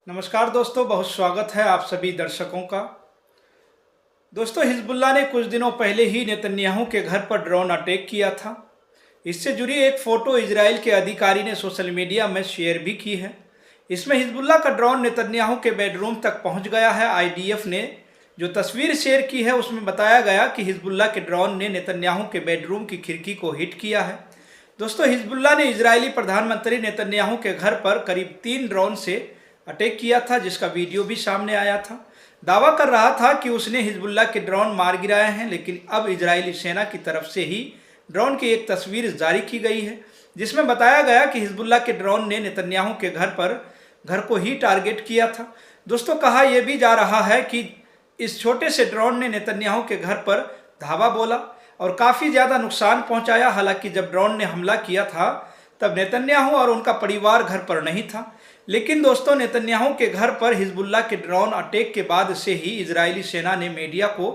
नमस्कार दोस्तों, बहुत स्वागत है आप सभी दर्शकों का। दोस्तों, हिजबुल्लाह ने कुछ दिनों पहले ही नेतन्याहू के घर पर ड्रोन अटैक किया था। इससे जुड़ी एक फ़ोटो इजराइल के अधिकारी ने सोशल मीडिया में शेयर भी की है। इसमें हिजबुल्लाह का ड्रोन नेतन्याहू के बेडरूम तक पहुंच गया है। आईडीएफ ने जो तस्वीर शेयर की है उसमें बताया गया कि हिजबुल्लाह के ड्रोन ने नेतन्याहू के बेडरूम की खिड़की को हिट किया है। दोस्तों, हिजबुल्लाह ने इजरायली प्रधानमंत्री नेतन्याहू के घर पर करीब 3 ड्रोन से अटैक किया था, जिसका वीडियो भी सामने आया था। दावा कर रहा था कि उसने हिजबुल्लाह के ड्रोन मार गिराए हैं, लेकिन अब इजरायली सेना की तरफ से ही ड्रोन की एक तस्वीर जारी की गई है, जिसमें बताया गया कि हिजबुल्लाह के ड्रोन ने नेतन्याहू के घर को ही टारगेट किया था। दोस्तों, कहा यह भी जा रहा है कि इस छोटे से ड्रोन ने नेतन्याहू के घर पर धावा बोला और काफ़ी ज़्यादा नुकसान पहुंचाया। हालांकि जब ड्रोन ने हमला किया था तब नेतन्याहू और उनका परिवार घर पर नहीं था। लेकिन दोस्तों, नेतन्याहू के घर पर हिजबुल्लाह के ड्रोन अटैक के बाद से ही इजरायली सेना ने मीडिया को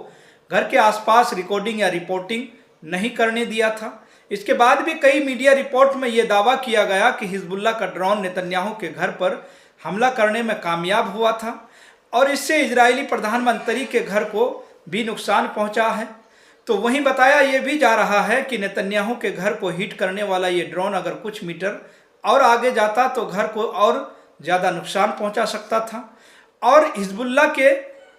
घर के आसपास रिकॉर्डिंग या रिपोर्टिंग नहीं करने दिया था। इसके बाद भी कई मीडिया रिपोर्ट में यह दावा किया गया कि हिजबुल्लाह का ड्रोन नेतन्याहू के घर पर हमला करने में कामयाब हुआ था और इससे इजरायली प्रधानमंत्री के घर को भी नुकसान पहुंचा है। तो वहीं बताया यह भी जा रहा है कि नेतन्याहू के घर को हिट करने वाला ये ड्रोन अगर कुछ मीटर और आगे जाता तो घर को और ज़्यादा नुकसान पहुंचा सकता था और हिजबुल्लाह के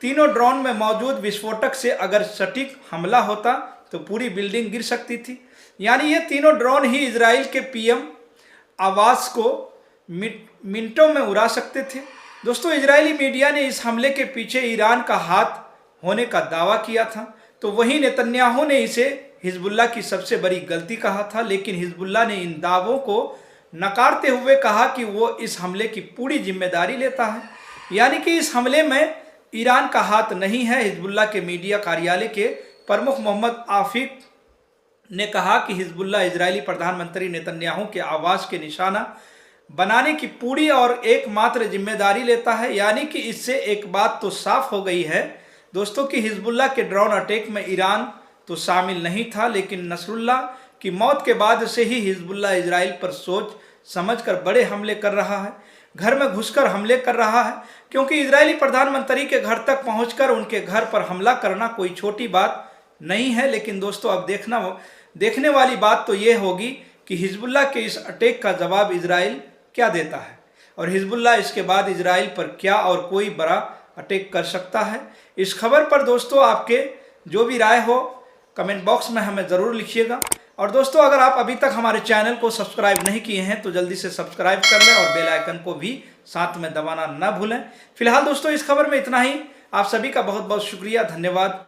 तीनों ड्रोन में मौजूद विस्फोटक से अगर सटीक हमला होता तो पूरी बिल्डिंग गिर सकती थी। यानी ये तीनों ड्रोन ही इजराइल के पीएम आवास को मिनटों में उड़ा सकते थे। दोस्तों, इजरायली मीडिया ने इस हमले के पीछे ईरान का हाथ होने का दावा किया था, तो वहीं नेतन्याहू ने इसे हिजबुल्लाह की सबसे बड़ी गलती कहा था। लेकिन हिजबुल्लाह ने इन दावों को नकारते हुए कहा कि वो इस हमले की पूरी जिम्मेदारी लेता है, यानी कि इस हमले में ईरान का हाथ नहीं है। हिजबुल्लाह के मीडिया कार्यालय के प्रमुख मोहम्मद आफिक ने कहा कि हिजबुल्लाह इजरायली प्रधानमंत्री नेतन्याहू के आवास के निशाना बनाने की पूरी और एकमात्र जिम्मेदारी लेता है। यानी कि इससे एक बात तो साफ हो गई है दोस्तों कि हिजबुल्लाह के ड्रोन अटैक में ईरान तो शामिल नहीं था, लेकिन नसरुल्लाह की मौत के बाद से ही हिजबुल्लाह इजराइल पर सोच समझकर बड़े हमले कर रहा है, घर में घुसकर हमले कर रहा है, क्योंकि इजरायली प्रधानमंत्री के घर तक पहुंचकर उनके घर पर हमला करना कोई छोटी बात नहीं है। लेकिन दोस्तों, अब देखने वाली बात तो ये होगी कि हिजबुल्लाह के इस अटैक का जवाब इजराइल क्या देता है और हिजबुल्लाह इसके बाद इजराइल पर क्या और कोई बड़ा अटैक कर सकता है। इस खबर पर दोस्तों आपके जो भी राय हो कमेंट बॉक्स में हमें ज़रूर लिखिएगा। और दोस्तों, अगर आप अभी तक हमारे चैनल को सब्सक्राइब नहीं किए हैं तो जल्दी से सब्सक्राइब कर लें और बेल आइकन को भी साथ में दबाना न भूलें। फिलहाल दोस्तों, इस खबर में इतना ही। आप सभी का बहुत बहुत शुक्रिया, धन्यवाद।